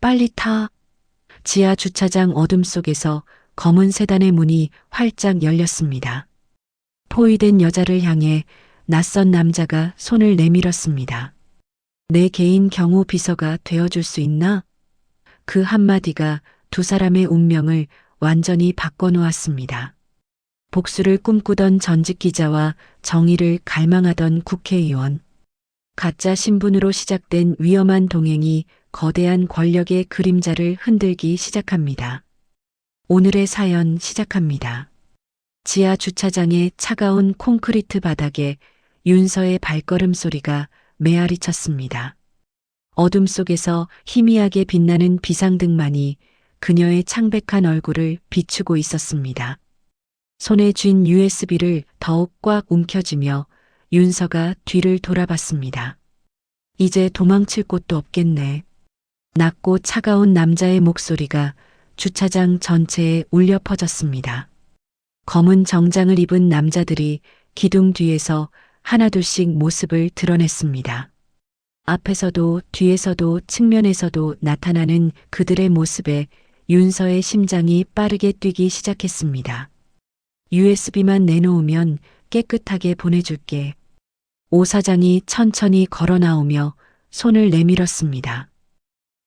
빨리 타. 지하 주차장 어둠 속에서 검은 세단의 문이 활짝 열렸습니다. 포위된 여자를 향해 낯선 남자가 손을 내밀었습니다. 내 개인 경호 비서가 되어줄 수 있나? 그 한마디가 두 사람의 운명을 완전히 바꿔놓았습니다. 복수를 꿈꾸던 전직 기자와 정의를 갈망하던 국회의원. 가짜 신분으로 시작된 위험한 동행이 거대한 권력의 그림자를 흔들기 시작합니다. 오늘의 사연 시작합니다. 지하 주차장의 차가운 콘크리트 바닥에 윤서의 발걸음 소리가 메아리쳤습니다. 어둠 속에서 희미하게 빛나는 비상등만이 그녀의 창백한 얼굴을 비추고 있었습니다. 손에 쥔 USB를 더욱 꽉 움켜쥐며 윤서가 뒤를 돌아봤습니다. 이제 도망칠 곳도 없겠네. 낮고 차가운 남자의 목소리가 주차장 전체에 울려 퍼졌습니다. 검은 정장을 입은 남자들이 기둥 뒤에서 하나둘씩 모습을 드러냈습니다. 앞에서도 뒤에서도 측면에서도 나타나는 그들의 모습에 윤서의 심장이 빠르게 뛰기 시작했습니다. USB만 내놓으면 깨끗하게 보내줄게. 오 사장이 천천히 걸어 나오며 손을 내밀었습니다.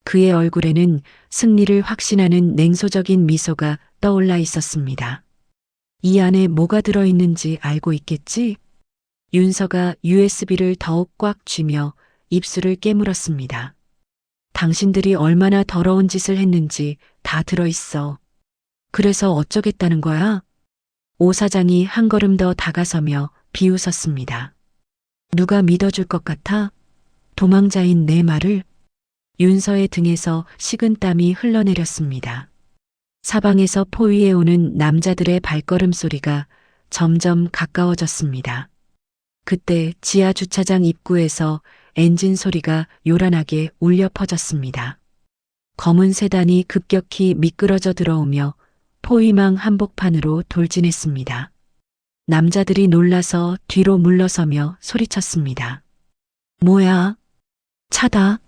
그의 얼굴에는 승리를 확신하는 냉소적인 미소가 떠올라 있었습니다. 이 안에 뭐가 들어있는지 알고 있겠지? 윤서가 USB를 더욱 꽉 쥐며 입술을 깨물었습니다. 당신들이 얼마나 더러운 짓을 했는지 다 들어있어. 그래서 어쩌겠다는 거야? 오 사장이 한 걸음 더 다가서며 비웃었습니다. 누가 믿어줄 것 같아? 도망자인 내 말을? 윤서의 등에서 식은땀이 흘러내렸습니다. 사방에서 포위해오는 남자들의 발걸음 소리가 점점 가까워졌습니다. 그때 지하 주차장 입구에서 엔진 소리가 요란하게 울려 퍼졌습니다. 검은 세단이 급격히 미끄러져 들어오며 포위망 한복판으로 돌진했습니다. 남자들이 놀라서 뒤로 물러서며 소리쳤습니다. 뭐야? 차다.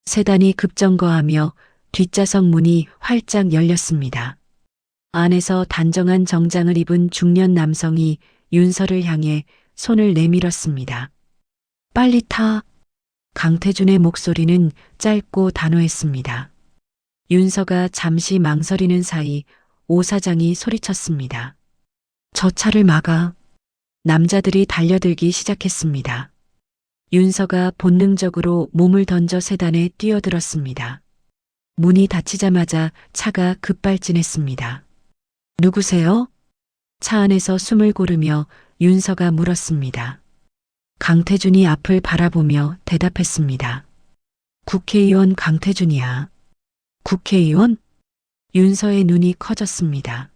세단이 급정거하며 뒷좌석 문이 활짝 열렸습니다. 안에서 단정한 정장을 입은 중년 남성이 윤서를 향해 손을 내밀었습니다. 빨리 타. 강태준의 목소리는 짧고 단호했습니다. 윤서가 잠시 망설이는 사이 오 사장이 소리쳤습니다. 저 차를 막아. 남자들이 달려들기 시작했습니다. 윤서가 본능적으로 몸을 던져 세단에 뛰어들었습니다. 문이 닫히자마자 차가 급발진했습니다. 누구세요? 차 안에서 숨을 고르며 윤서가 물었습니다. 강태준이 앞을 바라보며 대답했습니다. 국회의원 강태준이야. 국회의원? 윤서의 눈이 커졌습니다.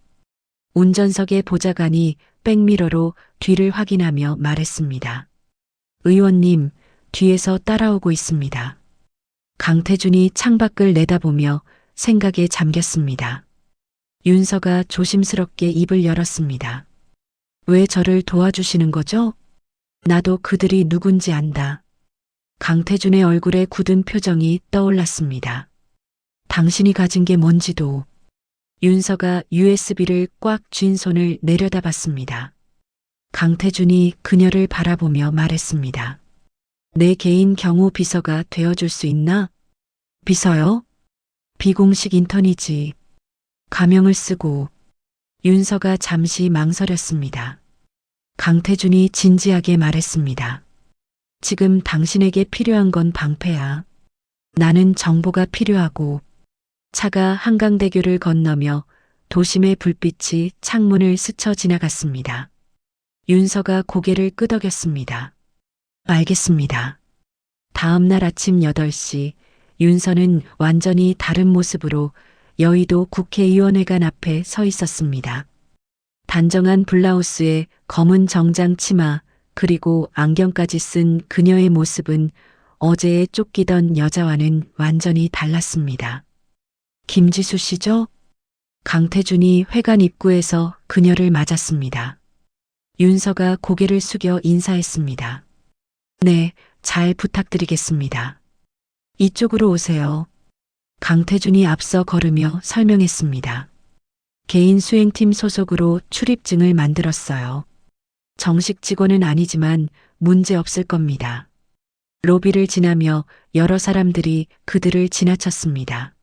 운전석의 보좌관이 백미러로 뒤를 확인하며 말했습니다. 의원님, 뒤에서 따라오고 있습니다. 강태준이 창밖을 내다보며 생각에 잠겼습니다. 윤서가 조심스럽게 입을 열었습니다. 왜 저를 도와주시는 거죠? 나도 그들이 누군지 안다. 강태준의 얼굴에 굳은 표정이 떠올랐습니다. 당신이 가진 게 뭔지도. 윤서가 USB를 꽉 쥔 손을 내려다봤습니다. 강태준이 그녀를 바라보며 말했습니다. 내 개인 경호 비서가 되어줄 수 있나? 비서요? 비공식 인턴이지. 가명을 쓰고. 윤서가 잠시 망설였습니다. 강태준이 진지하게 말했습니다. 지금 당신에게 필요한 건 방패야. 나는 정보가 필요하고. 차가 한강대교를 건너며 도심의 불빛이 창문을 스쳐 지나갔습니다. 윤서가 고개를 끄덕였습니다. 알겠습니다. 다음 날 아침 8시 윤서는 완전히 다른 모습으로 여의도 국회의원회관 앞에 서 있었습니다. 단정한 블라우스에 검은 정장 치마 그리고 안경까지 쓴 그녀의 모습은 어제에 쫓기던 여자와는 완전히 달랐습니다. 김지수 씨죠? 강태준이 회관 입구에서 그녀를 맞았습니다. 윤서가 고개를 숙여 인사했습니다. 네, 잘 부탁드리겠습니다. 이쪽으로 오세요. 강태준이 앞서 걸으며 설명했습니다. 개인 수행팀 소속으로 출입증을 만들었어요. 정식 직원은 아니지만 문제 없을 겁니다. 로비를 지나며 여러 사람들이 그들을 지나쳤습니다.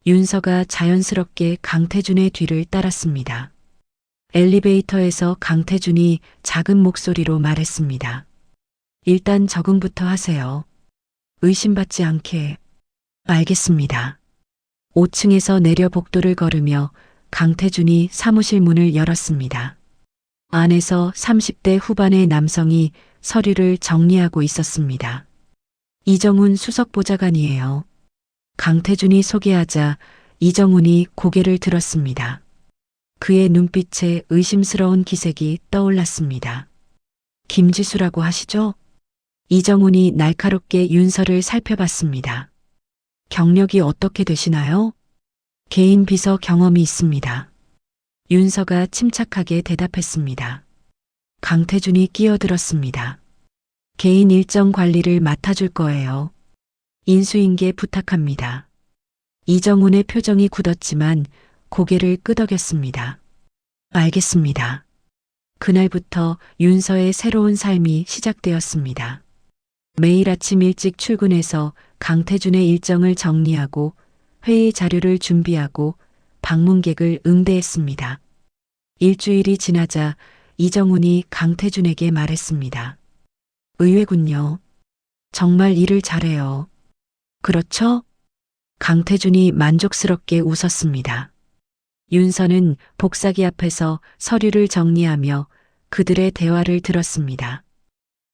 윤서가 자연스럽게 강태준의 뒤를 따랐습니다. 엘리베이터에서 강태준이 작은 목소리로 말했습니다. 일단 적응부터 하세요. 의심받지 않게. 알겠습니다. 5층에서 내려 복도를 걸으며 강태준이 사무실 문을 열었습니다. 안에서 30대 후반의 남성이 서류를 정리하고 있었습니다. 이정훈 수석보좌관이에요. 강태준이 소개하자 이정훈이 고개를 들었습니다. 그의 눈빛에 의심스러운 기색이 떠올랐습니다. 김지수라고 하시죠? 이정훈이 날카롭게 윤서를 살펴봤습니다. 경력이 어떻게 되시나요? 개인 비서 경험이 있습니다. 윤서가 침착하게 대답했습니다. 강태준이 끼어들었습니다. 개인 일정 관리를 맡아줄 거예요. 인수인계 부탁합니다. 이정훈의 표정이 굳었지만 고개를 끄덕였습니다. 알겠습니다. 그날부터 윤서의 새로운 삶이 시작되었습니다. 매일 아침 일찍 출근해서 강태준의 일정을 정리하고 회의 자료를 준비하고 방문객을 응대했습니다. 일주일이 지나자 이정훈이 강태준에게 말했습니다. 의외군요. 정말 일을 잘해요. 그렇죠? 강태준이 만족스럽게 웃었습니다. 윤서는 복사기 앞에서 서류를 정리하며 그들의 대화를 들었습니다.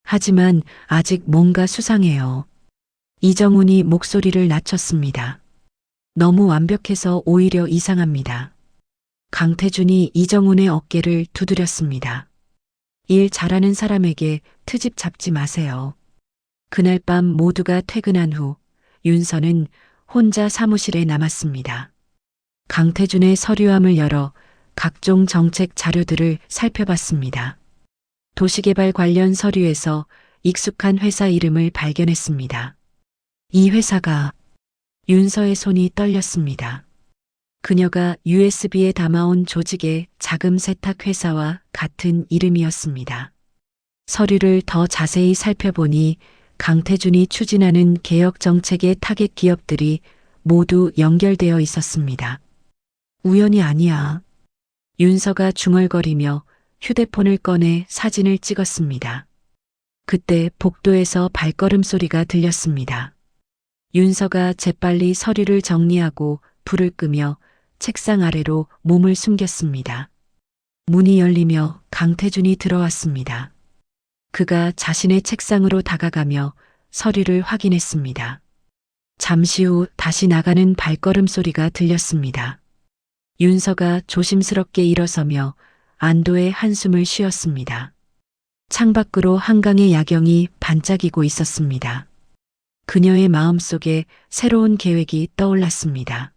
하지만 아직 뭔가 수상해요. 이정훈이 목소리를 낮췄습니다. 너무 완벽해서 오히려 이상합니다. 강태준이 이정훈의 어깨를 두드렸습니다. 일 잘하는 사람에게 트집 잡지 마세요. 그날 밤 모두가 퇴근한 후 윤서는 혼자 사무실에 남았습니다. 강태준의 서류함을 열어 각종 정책 자료들을 살펴봤습니다. 도시개발 관련 서류에서 익숙한 회사 이름을 발견했습니다. 이 회사가 윤서의 손이 떨렸습니다. 그녀가 USB에 담아온 조직의 자금 세탁 회사와 같은 이름이었습니다. 서류를 더 자세히 살펴보니 강태준이 추진하는 개혁 정책의 타겟 기업들이 모두 연결되어 있었습니다. 우연이 아니야. 윤서가 중얼거리며 휴대폰을 꺼내 사진을 찍었습니다. 그때 복도에서 발걸음 소리가 들렸습니다. 윤서가 재빨리 서류를 정리하고 불을 끄며 책상 아래로 몸을 숨겼습니다. 문이 열리며 강태준이 들어왔습니다. 그가 자신의 책상으로 다가가며 서류를 확인했습니다. 잠시 후 다시 나가는 발걸음 소리가 들렸습니다. 윤서가 조심스럽게 일어서며 안도의 한숨을 쉬었습니다. 창밖으로 한강의 야경이 반짝이고 있었습니다. 그녀의 마음속에 새로운 계획이 떠올랐습니다.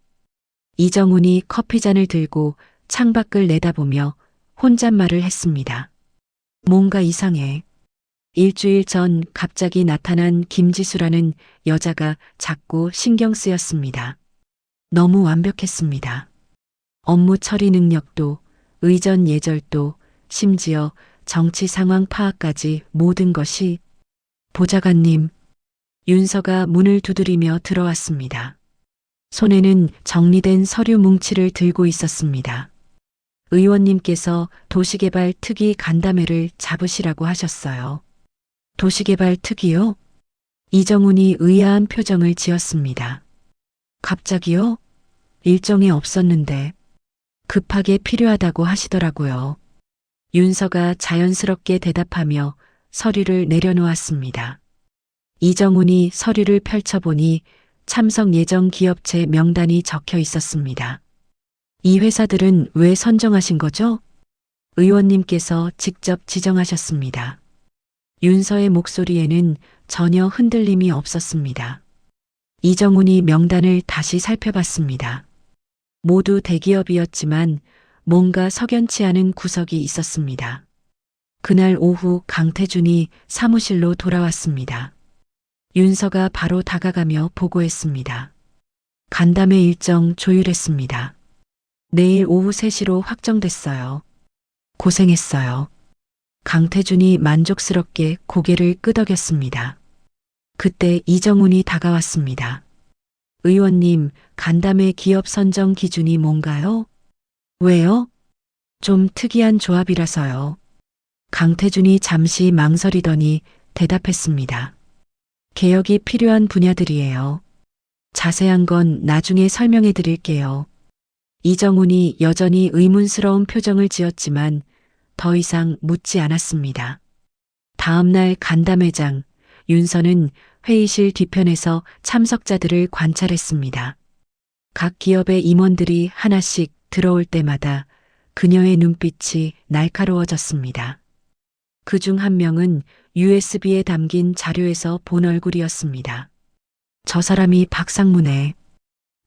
이정훈이 커피잔을 들고 창밖을 내다보며 혼잣말을 했습니다. 뭔가 이상해. 일주일 전 갑자기 나타난 김지수라는 여자가 자꾸 신경 쓰였습니다. 너무 완벽했습니다. 업무 처리 능력도, 의전 예절도, 심지어 정치 상황 파악까지 모든 것이. 보좌관님, 윤서가 문을 두드리며 들어왔습니다. 손에는 정리된 서류 뭉치를 들고 있었습니다. 의원님께서 도시개발 특위 간담회를 잡으시라고 하셨어요. 도시개발 특위요? 이정훈이 의아한 표정을 지었습니다. 갑자기요? 일정이 없었는데 급하게 필요하다고 하시더라고요. 윤서가 자연스럽게 대답하며 서류를 내려놓았습니다. 이정훈이 서류를 펼쳐보니 참석 예정 기업체 명단이 적혀 있었습니다. 이 회사들은 왜 선정하신 거죠? 의원님께서 직접 지정하셨습니다. 윤서의 목소리에는 전혀 흔들림이 없었습니다. 이정훈이 명단을 다시 살펴봤습니다. 모두 대기업이었지만 뭔가 석연치 않은 구석이 있었습니다. 그날 오후 강태준이 사무실로 돌아왔습니다. 윤서가 바로 다가가며 보고했습니다. 간담회 일정 조율했습니다. 내일 오후 3시로 확정됐어요. 고생했어요. 강태준이 만족스럽게 고개를 끄덕였습니다. 그때 이정훈이 다가왔습니다. 의원님, 간담회 기업 선정 기준이 뭔가요? 왜요? 좀 특이한 조합이라서요. 강태준이 잠시 망설이더니 대답했습니다. 개혁이 필요한 분야들이에요. 자세한 건 나중에 설명해 드릴게요. 이정훈이 여전히 의문스러운 표정을 지었지만 더 이상 묻지 않았습니다. 다음 날 간담회장, 윤서는 회의실 뒤편에서 참석자들을 관찰했습니다. 각 기업의 임원들이 하나씩 들어올 때마다 그녀의 눈빛이 날카로워졌습니다. 그중 한 명은 USB에 담긴 자료에서 본 얼굴이었습니다. 저 사람이 박상무네.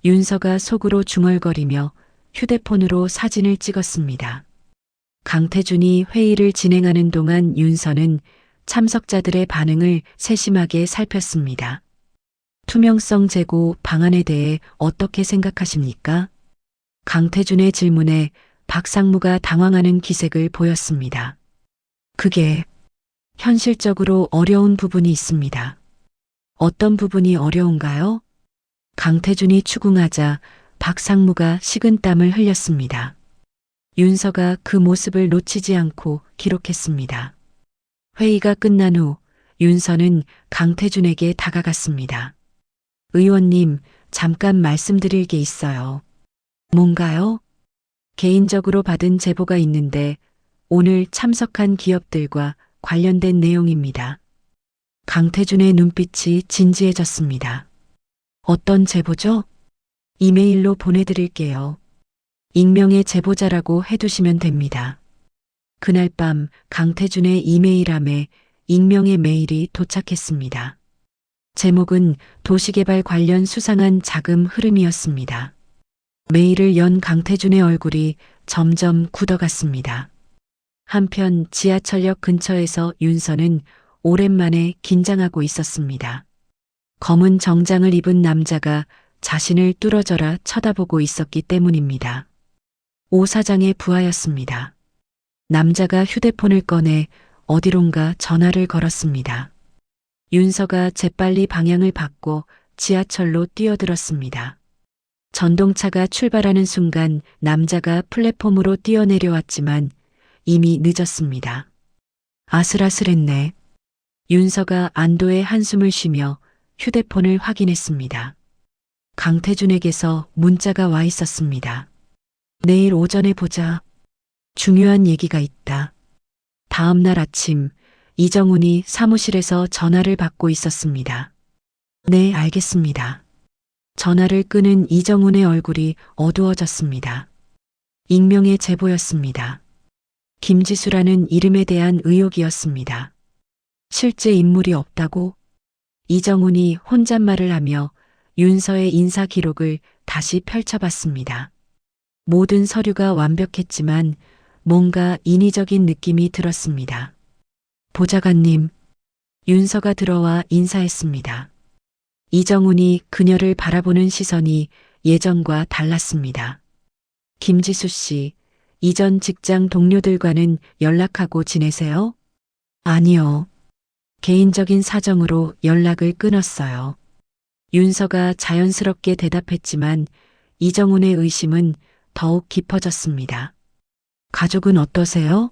윤서가 속으로 중얼거리며 휴대폰으로 사진을 찍었습니다. 강태준이 회의를 진행하는 동안 윤서는 참석자들의 반응을 세심하게 살폈습니다. 투명성 제고 방안에 대해 어떻게 생각하십니까? 강태준의 질문에 박상무가 당황하는 기색을 보였습니다. 그게 현실적으로 어려운 부분이 있습니다. 어떤 부분이 어려운가요? 강태준이 추궁하자 박상무가 식은땀을 흘렸습니다. 윤서가 그 모습을 놓치지 않고 기록했습니다. 회의가 끝난 후 윤서는 강태준에게 다가갔습니다. 의원님, 잠깐 말씀드릴 게 있어요. 뭔가요? 개인적으로 받은 제보가 있는데 오늘 참석한 기업들과 관련된 내용입니다. 강태준의 눈빛이 진지해졌습니다. 어떤 제보죠? 이메일로 보내드릴게요. 익명의 제보자라고 해두시면 됩니다. 그날 밤 강태준의 이메일함에 익명의 메일이 도착했습니다. 제목은 도시개발 관련 수상한 자금 흐름이었습니다. 메일을 연 강태준의 얼굴이 점점 굳어갔습니다. 한편 지하철역 근처에서 윤서는 오랜만에 긴장하고 있었습니다. 검은 정장을 입은 남자가 자신을 뚫어져라 쳐다보고 있었기 때문입니다. 오 사장의 부하였습니다. 남자가 휴대폰을 꺼내 어디론가 전화를 걸었습니다. 윤서가 재빨리 방향을 바꿔 지하철로 뛰어들었습니다. 전동차가 출발하는 순간 남자가 플랫폼으로 뛰어내려왔지만 이미 늦었습니다. 아슬아슬했네. 윤서가 안도의 한숨을 쉬며 휴대폰을 확인했습니다. 강태준에게서 문자가 와 있었습니다. 내일 오전에 보자. 중요한 얘기가 있다. 다음 날 아침 이정훈이 사무실에서 전화를 받고 있었습니다. 네, 알겠습니다. 전화를 끄는 이정훈의 얼굴이 어두워졌습니다. 익명의 제보였습니다. 김지수라는 이름에 대한 의혹이었습니다. 실제 인물이 없다고? 이정훈이 혼잣말을 하며 윤서의 인사 기록을 다시 펼쳐봤습니다. 모든 서류가 완벽했지만 뭔가 인위적인 느낌이 들었습니다. 보좌관님, 윤서가 들어와 인사했습니다. 이정훈이 그녀를 바라보는 시선이 예전과 달랐습니다. 김지수 씨, 이전 직장 동료들과는 연락하고 지내세요? 아니요. 개인적인 사정으로 연락을 끊었어요. 윤서가 자연스럽게 대답했지만 이정훈의 의심은 더욱 깊어졌습니다. 가족은 어떠세요?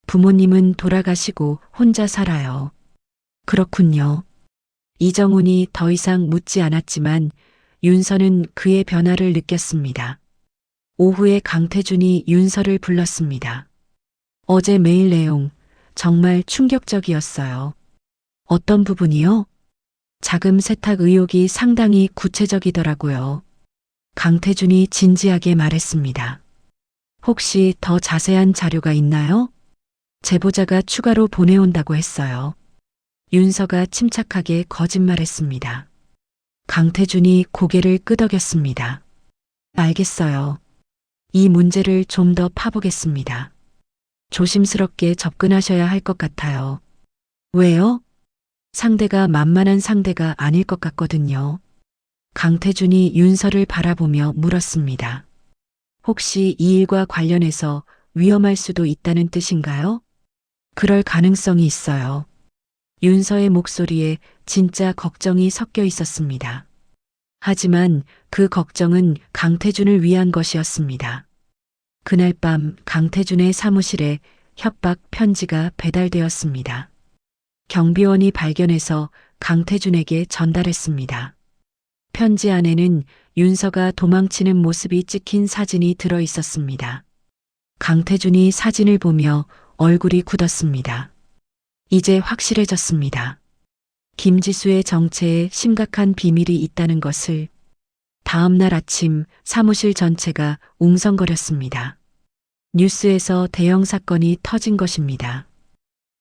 부모님은 돌아가시고 혼자 살아요. 그렇군요. 이정훈이 더 이상 묻지 않았지만 윤서는 그의 변화를 느꼈습니다. 오후에 강태준이 윤서를 불렀습니다. 어제 메일 내용 정말 충격적이었어요. 어떤 부분이요? 자금 세탁 의혹이 상당히 구체적이더라고요. 강태준이 진지하게 말했습니다. 혹시 더 자세한 자료가 있나요? 제보자가 추가로 보내온다고 했어요. 윤서가 침착하게 거짓말했습니다. 강태준이 고개를 끄덕였습니다. 알겠어요. 이 문제를 좀 더 파보겠습니다. 조심스럽게 접근하셔야 할 것 같아요. 왜요? 상대가 만만한 상대가 아닐 것 같거든요. 강태준이 윤서를 바라보며 물었습니다. 혹시 이 일과 관련해서 위험할 수도 있다는 뜻인가요? 그럴 가능성이 있어요. 윤서의 목소리에 진짜 걱정이 섞여 있었습니다. 하지만 그 걱정은 강태준을 위한 것이었습니다. 그날 밤 강태준의 사무실에 협박 편지가 배달되었습니다. 경비원이 발견해서 강태준에게 전달했습니다. 편지 안에는 윤서가 도망치는 모습이 찍힌 사진이 들어 있었습니다. 강태준이 사진을 보며 얼굴이 굳었습니다. 이제 확실해졌습니다. 김지수의 정체에 심각한 비밀이 있다는 것을. 다음 날 아침 사무실 전체가 웅성거렸습니다. 뉴스에서 대형 사건이 터진 것입니다.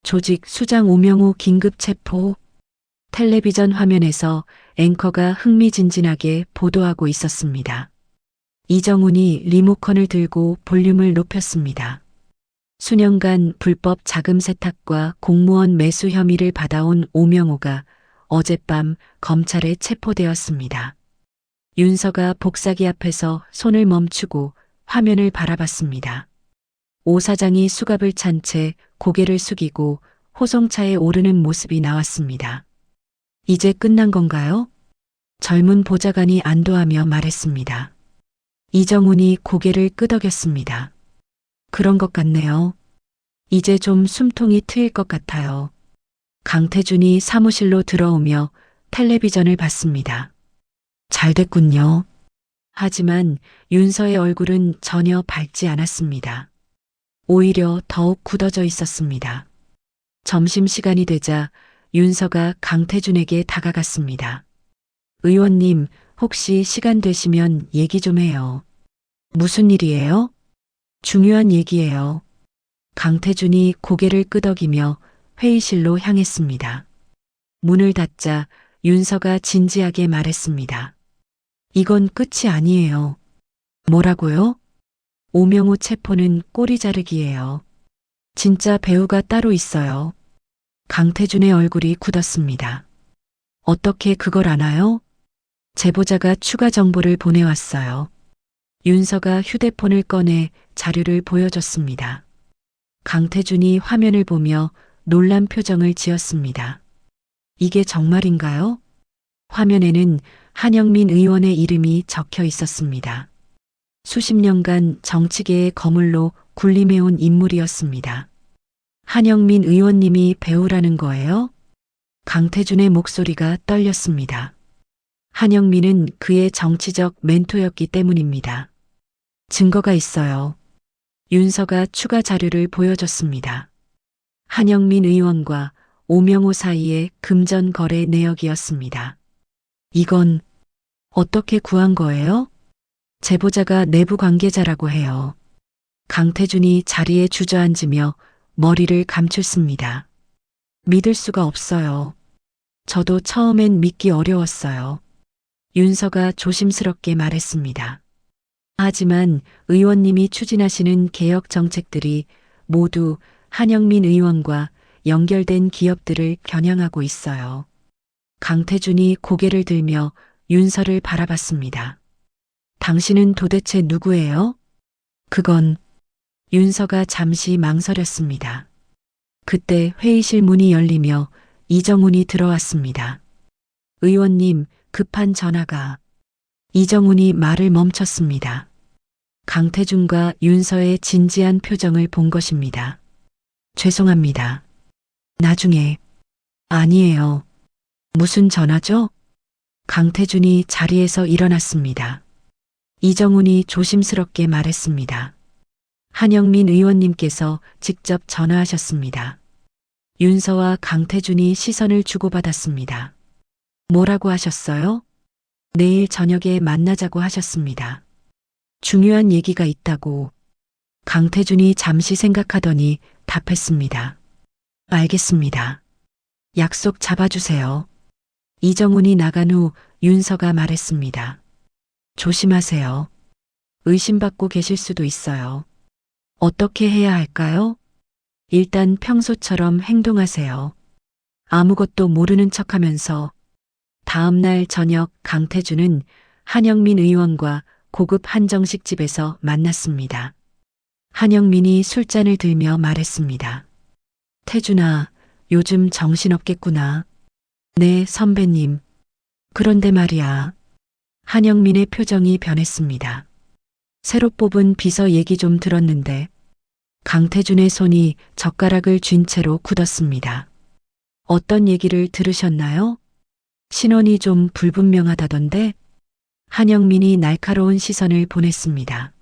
조직 수장 오명우 긴급 체포. 텔레비전 화면에서 앵커가 흥미진진하게 보도하고 있었습니다. 이정훈이 리모컨을 들고 볼륨을 높였습니다. 수년간 불법 자금 세탁과 공무원 매수 혐의를 받아온 오명우가 어젯밤 검찰에 체포되었습니다. 윤서가 복사기 앞에서 손을 멈추고 화면을 바라봤습니다. 오 사장이 수갑을 찬 채 고개를 숙이고 호송차에 오르는 모습이 나왔습니다. 이제 끝난 건가요? 젊은 보좌관이 안도하며 말했습니다. 이정훈이 고개를 끄덕였습니다. 그런 것 같네요. 이제 좀 숨통이 트일 것 같아요. 강태준이 사무실로 들어오며 텔레비전을 봤습니다. 잘 됐군요. 하지만 윤서의 얼굴은 전혀 밝지 않았습니다. 오히려 더욱 굳어져 있었습니다. 점심시간이 되자 윤서가 강태준에게 다가갔습니다. 의원님, 혹시 시간 되시면 얘기 좀 해요. 무슨 일이에요? 중요한 얘기예요. 강태준이 고개를 끄덕이며 회의실로 향했습니다. 문을 닫자 윤서가 진지하게 말했습니다. 이건 끝이 아니에요. 뭐라고요? 오명우 체포는 꼬리 자르기예요. 진짜 배우가 따로 있어요. 강태준의 얼굴이 굳었습니다. 어떻게 그걸 아나요? 제보자가 추가 정보를 보내왔어요. 윤서가 휴대폰을 꺼내 자료를 보여줬습니다. 강태준이 화면을 보며 놀란 표정을 지었습니다. 이게 정말인가요? 화면에는 한영민 의원의 이름이 적혀 있었습니다. 수십 년간 정치계의 거물로 군림해온 인물이었습니다. 한영민 의원님이 배우라는 거예요? 강태준의 목소리가 떨렸습니다. 한영민은 그의 정치적 멘토였기 때문입니다. 증거가 있어요. 윤서가 추가 자료를 보여줬습니다. 한영민 의원과 오명우 사이의 금전 거래 내역이었습니다. 이건 어떻게 구한 거예요? 제보자가 내부 관계자라고 해요. 강태준이 자리에 주저앉으며 머리를 감췄습니다. 믿을 수가 없어요. 저도 처음엔 믿기 어려웠어요. 윤서가 조심스럽게 말했습니다. 하지만 의원님이 추진하시는 개혁 정책들이 모두 한영민 의원과 연결된 기업들을 겨냥하고 있어요. 강태준이 고개를 들며 윤서를 바라봤습니다. 당신은 도대체 누구예요? 그건. 윤서가 잠시 망설였습니다. 그때 회의실 문이 열리며 이정훈이 들어왔습니다. 의원님, 급한 전화가. 이정훈이 말을 멈췄습니다. 강태준과 윤서의 진지한 표정을 본 것입니다. 죄송합니다. 나중에. 아니에요. 무슨 전화죠? 강태준이 자리에서 일어났습니다. 이정훈이 조심스럽게 말했습니다. 한영민 의원님께서 직접 전화하셨습니다. 윤서와 강태준이 시선을 주고받았습니다. 뭐라고 하셨어요? 내일 저녁에 만나자고 하셨습니다. 중요한 얘기가 있다고. 강태준이 잠시 생각하더니 답했습니다. 알겠습니다. 약속 잡아주세요. 이정훈이 나간 후 윤서가 말했습니다. 조심하세요. 의심받고 계실 수도 있어요. 어떻게 해야 할까요? 일단 평소처럼 행동하세요. 아무것도 모르는 척하면서. 다음 날 저녁 강태준은 한영민 의원과 고급 한정식집에서 만났습니다. 한영민이 술잔을 들며 말했습니다. 태준아, 요즘 정신없겠구나. 네, 선배님. 그런데 말이야. 한영민의 표정이 변했습니다. 새로 뽑은 비서 얘기 좀 들었는데 강태준의 손이 젓가락을 쥔 채로 굳었습니다. 어떤 얘기를 들으셨나요? 신원이 좀 불분명하다던데? 한영민이 날카로운 시선을 보냈습니다.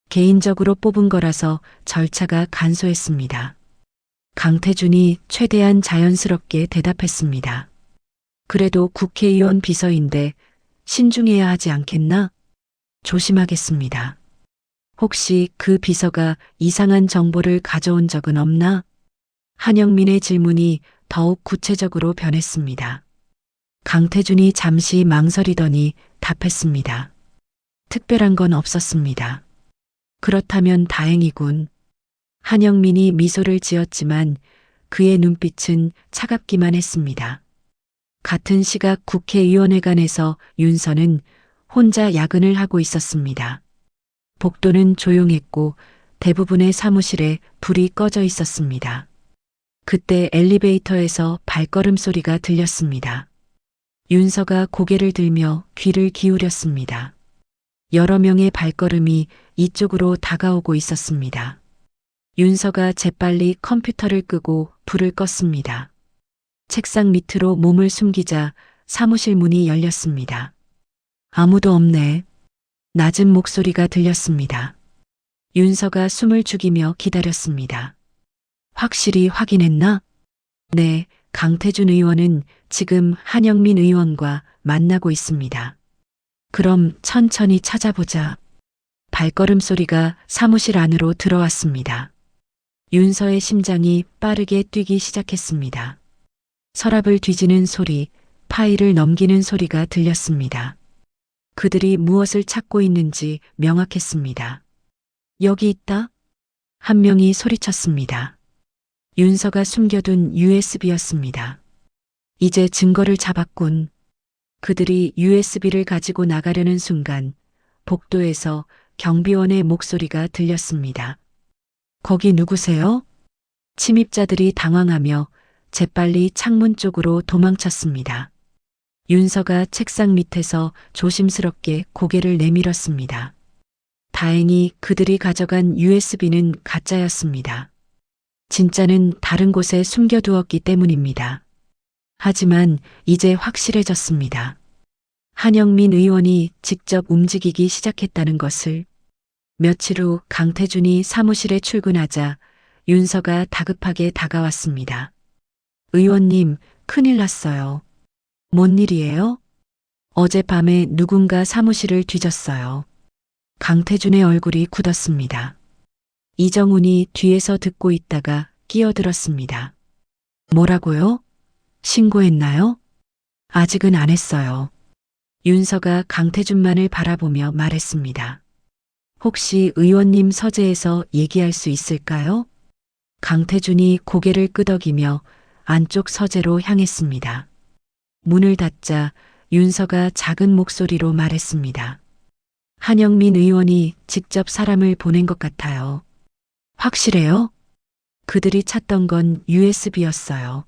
개인적으로 뽑은 거라서 절차가 간소했습니다. 강태준이 최대한 자연스럽게 대답했습니다. 그래도 국회의원 비서인데 신중해야 하지 않겠나? 조심하겠습니다. 혹시 그 비서가 이상한 정보를 가져온 적은 없나? 한영민의 질문이 더욱 구체적으로 변했습니다. 강태준이 잠시 망설이더니 답했습니다. 특별한 건 없었습니다. 그렇다면 다행이군. 한영민이 미소를 지었지만 그의 눈빛은 차갑기만 했습니다. 같은 시각 국회의원회관에서 윤서는 혼자 야근을 하고 있었습니다. 복도는 조용했고 대부분의 사무실에 불이 꺼져 있었습니다. 그때 엘리베이터에서 발걸음 소리가 들렸습니다. 윤서가 고개를 들며 귀를 기울였습니다. 여러 명의 발걸음이 이쪽으로 다가오고 있었습니다. 윤서가 재빨리 컴퓨터를 끄고 불을 껐습니다. 책상 밑으로 몸을 숨기자 사무실 문이 열렸습니다. 아무도 없네. 낮은 목소리가 들렸습니다. 윤서가 숨을 죽이며 기다렸습니다. 확실히 확인했나? 네, 강태준 의원은 지금 한영민 의원과 만나고 있습니다. 그럼 천천히 찾아보자. 발걸음 소리가 사무실 안으로 들어왔습니다. 윤서의 심장이 빠르게 뛰기 시작했습니다. 서랍을 뒤지는 소리, 파일을 넘기는 소리가 들렸습니다. 그들이 무엇을 찾고 있는지 명확했습니다. 여기 있다? 한 명이 소리쳤습니다. 윤서가 숨겨둔 USB였습니다. 이제 증거를 잡았군. 그들이 USB를 가지고 나가려는 순간 복도에서 경비원의 목소리가 들렸습니다. 거기 누구세요? 침입자들이 당황하며 재빨리 창문 쪽으로 도망쳤습니다. 윤서가 책상 밑에서 조심스럽게 고개를 내밀었습니다. 다행히 그들이 가져간 USB는 가짜였습니다. 진짜는 다른 곳에 숨겨두었기 때문입니다. 하지만 이제 확실해졌습니다. 한영민 의원이 직접 움직이기 시작했다는 것을. 며칠 후 강태준이 사무실에 출근하자 윤서가 다급하게 다가왔습니다. 의원님, 큰일 났어요. 뭔 일이에요? 어젯밤에 누군가 사무실을 뒤졌어요. 강태준의 얼굴이 굳었습니다. 이정훈이 뒤에서 듣고 있다가 끼어들었습니다. 뭐라고요? 신고했나요? 아직은 안 했어요. 윤서가 강태준만을 바라보며 말했습니다. 혹시 의원님 서재에서 얘기할 수 있을까요? 강태준이 고개를 끄덕이며 안쪽 서재로 향했습니다. 문을 닫자 윤서가 작은 목소리로 말했습니다. 한영민 의원이 직접 사람을 보낸 것 같아요. 확실해요? 그들이 찾던 건 USB였어요.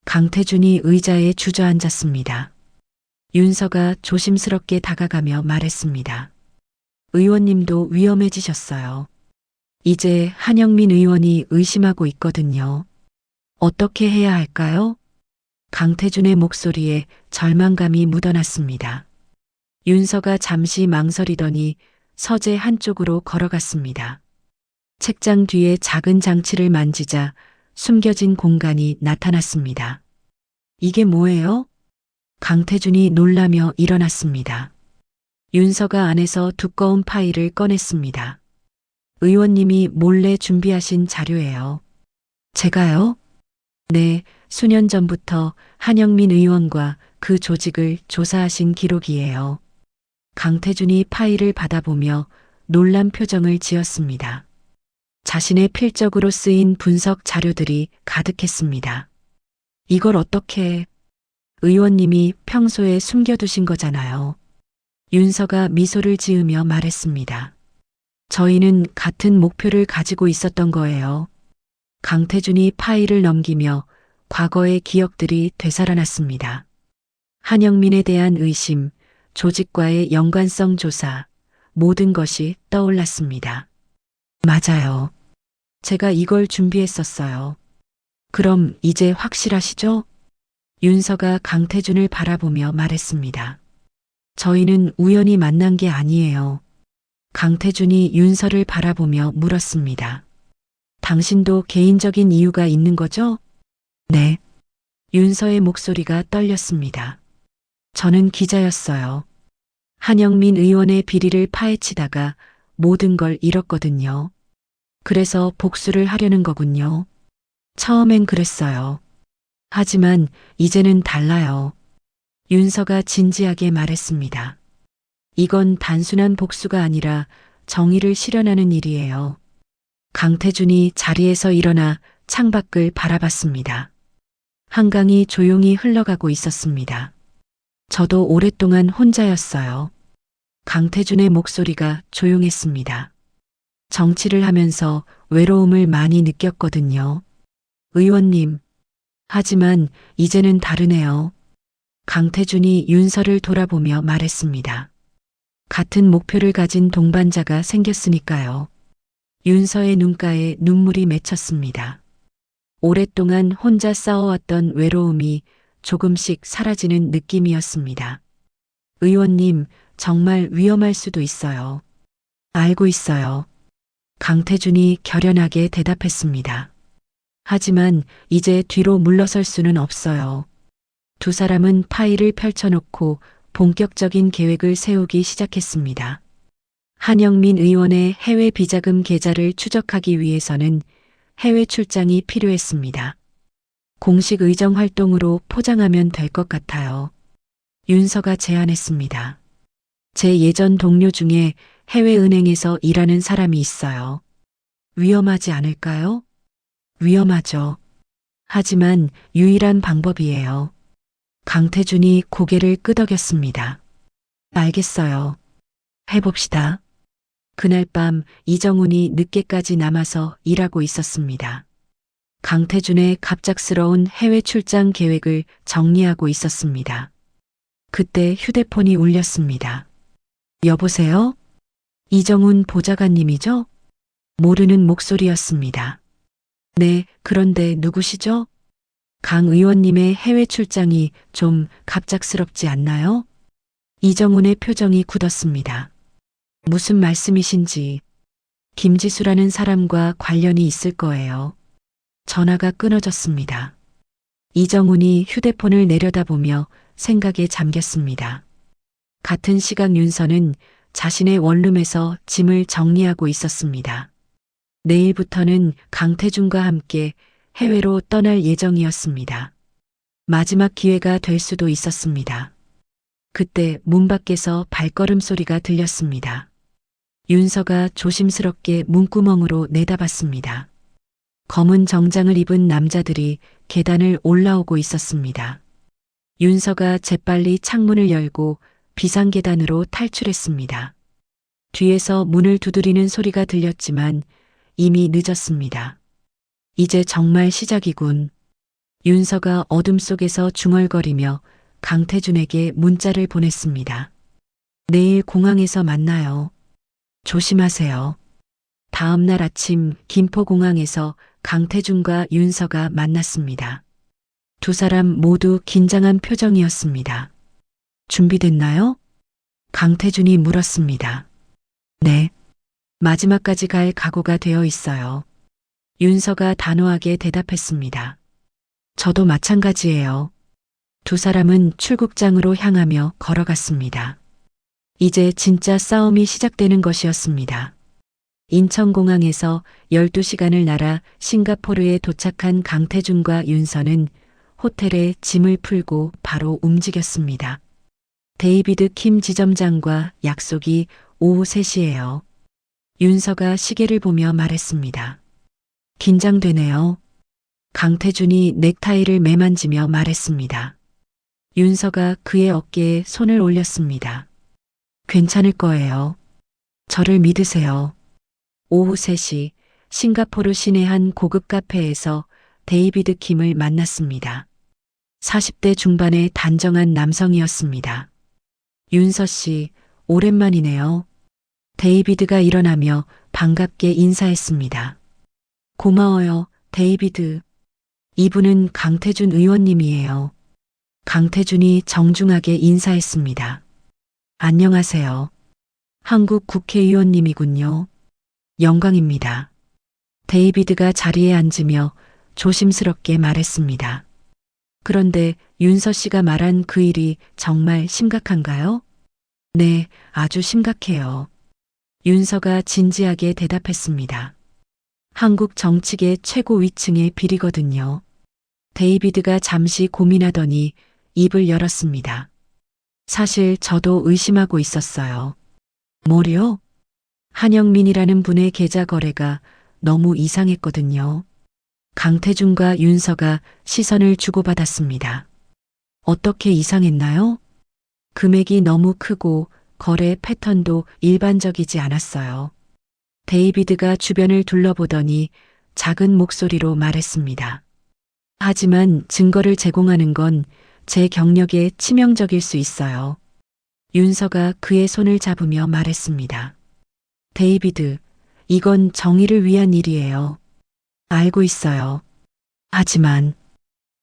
강태준이 의자에 주저앉았습니다. 윤서가 조심스럽게 다가가며 말했습니다. 의원님도 위험해지셨어요. 이제 한영민 의원이 의심하고 있거든요. 어떻게 해야 할까요? 강태준의 목소리에 절망감이 묻어났습니다. 윤서가 잠시 망설이더니 서재 한쪽으로 걸어갔습니다. 책장 뒤에 작은 장치를 만지자 숨겨진 공간이 나타났습니다. 이게 뭐예요? 강태준이 놀라며 일어났습니다. 윤서가 안에서 두꺼운 파일을 꺼냈습니다. 의원님이 몰래 준비하신 자료예요. 제가요? 네, 수년 전부터 한영민 의원과 그 조직을 조사하신 기록이에요. 강태준이 파일을 받아보며 놀란 표정을 지었습니다. 자신의 필적으로 쓰인 분석 자료들이 가득했습니다. 이걸 어떻게... 의원님이 평소에 숨겨두신 거잖아요. 윤서가 미소를 지으며 말했습니다. 저희는 같은 목표를 가지고 있었던 거예요. 강태준이 파일을 넘기며 과거의 기억들이 되살아났습니다. 한영민에 대한 의심, 조직과의 연관성 조사, 모든 것이 떠올랐습니다. 맞아요. 제가 이걸 준비했었어요. 그럼 이제 확실하시죠? 윤서가 강태준을 바라보며 말했습니다. 저희는 우연히 만난 게 아니에요. 강태준이 윤서를 바라보며 물었습니다. 당신도 개인적인 이유가 있는 거죠? 네. 윤서의 목소리가 떨렸습니다. 저는 기자였어요. 한영민 의원의 비리를 파헤치다가 모든 걸 잃었거든요. 그래서 복수를 하려는 거군요. 처음엔 그랬어요. 하지만 이제는 달라요. 윤서가 진지하게 말했습니다. 이건 단순한 복수가 아니라 정의를 실현하는 일이에요. 강태준이 자리에서 일어나 창밖을 바라봤습니다. 한강이 조용히 흘러가고 있었습니다. 저도 오랫동안 혼자였어요. 강태준의 목소리가 조용했습니다. 정치를 하면서 외로움을 많이 느꼈거든요. 의원님. 하지만 이제는 다르네요. 강태준이 윤서를 돌아보며 말했습니다. 같은 목표를 가진 동반자가 생겼으니까요. 윤서의 눈가에 눈물이 맺혔습니다. 오랫동안 혼자 싸워왔던 외로움이 조금씩 사라지는 느낌이었습니다. 의원님, 정말 위험할 수도 있어요. 알고 있어요. 강태준이 결연하게 대답했습니다. 하지만 이제 뒤로 물러설 수는 없어요. 두 사람은 파일을 펼쳐놓고 본격적인 계획을 세우기 시작했습니다. 한영민 의원의 해외 비자금 계좌를 추적하기 위해서는 해외 출장이 필요했습니다. 공식 의정 활동으로 포장하면 될 것 같아요. 윤서가 제안했습니다. 제 예전 동료 중에 해외은행에서 일하는 사람이 있어요. 위험하지 않을까요? 위험하죠. 하지만 유일한 방법이에요. 강태준이 고개를 끄덕였습니다. 알겠어요. 해봅시다. 그날 밤 이정훈이 늦게까지 남아서 일하고 있었습니다. 강태준의 갑작스러운 해외 출장 계획을 정리하고 있었습니다. 그때 휴대폰이 울렸습니다. 여보세요? 이정훈 보좌관님이죠? 모르는 목소리였습니다. 네, 그런데 누구시죠? 강 의원님의 해외 출장이 좀 갑작스럽지 않나요? 이정훈의 표정이 굳었습니다. 무슨 말씀이신지. 김지수라는 사람과 관련이 있을 거예요. 전화가 끊어졌습니다. 이정훈이 휴대폰을 내려다보며 생각에 잠겼습니다. 같은 시각 윤서는 자신의 원룸에서 짐을 정리하고 있었습니다. 내일부터는 강태준과 함께 해외로 떠날 예정이었습니다. 마지막 기회가 될 수도 있었습니다. 그때 문 밖에서 발걸음 소리가 들렸습니다. 윤서가 조심스럽게 문구멍으로 내다봤습니다. 검은 정장을 입은 남자들이 계단을 올라오고 있었습니다. 윤서가 재빨리 창문을 열고 비상계단으로 탈출했습니다. 뒤에서 문을 두드리는 소리가 들렸지만 이미 늦었습니다. 이제 정말 시작이군. 윤서가 어둠 속에서 중얼거리며 강태준에게 문자를 보냈습니다. 내일 공항에서 만나요. 조심하세요. 다음 날 아침 김포공항에서 강태준과 윤서가 만났습니다. 두 사람 모두 긴장한 표정이었습니다. 준비됐나요? 강태준이 물었습니다. 네. 마지막까지 갈 각오가 되어 있어요. 윤서가 단호하게 대답했습니다. 저도 마찬가지예요. 두 사람은 출국장으로 향하며 걸어갔습니다. 이제 진짜 싸움이 시작되는 것이었습니다. 인천공항에서 12시간을 날아 싱가포르에 도착한 강태준과 윤서는 호텔에 짐을 풀고 바로 움직였습니다. 데이비드 킴 지점장과 약속이 오후 3시예요. 윤서가 시계를 보며 말했습니다. 긴장되네요. 강태준이 넥타이를 매만지며 말했습니다. 윤서가 그의 어깨에 손을 올렸습니다. 괜찮을 거예요. 저를 믿으세요. 오후 3시 싱가포르 시내 한 고급 카페에서 데이비드 킴을 만났습니다. 40대 중반의 단정한 남성이었습니다. 윤서 씨, 오랜만이네요. 데이비드가 일어나며 반갑게 인사했습니다. 고마워요, 데이비드. 이분은 강태준 의원님이에요. 강태준이 정중하게 인사했습니다. 안녕하세요. 한국 국회의원님이군요. 영광입니다. 데이비드가 자리에 앉으며 조심스럽게 말했습니다. 그런데 윤서 씨가 말한 그 일이 정말 심각한가요? 네, 아주 심각해요. 윤서가 진지하게 대답했습니다. 한국 정치계 최고 위층의 비리거든요. 데이비드가 잠시 고민하더니 입을 열었습니다. 사실 저도 의심하고 있었어요. 뭐요? 한영민이라는 분의 계좌 거래가 너무 이상했거든요. 강태준과 윤서가 시선을 주고받았습니다. 어떻게 이상했나요? 금액이 너무 크고 거래 패턴도 일반적이지 않았어요. 데이비드가 주변을 둘러보더니 작은 목소리로 말했습니다. 하지만 증거를 제공하는 건 제 경력에 치명적일 수 있어요. 윤서가 그의 손을 잡으며 말했습니다. 데이비드, 이건 정의를 위한 일이에요. 알고 있어요. 하지만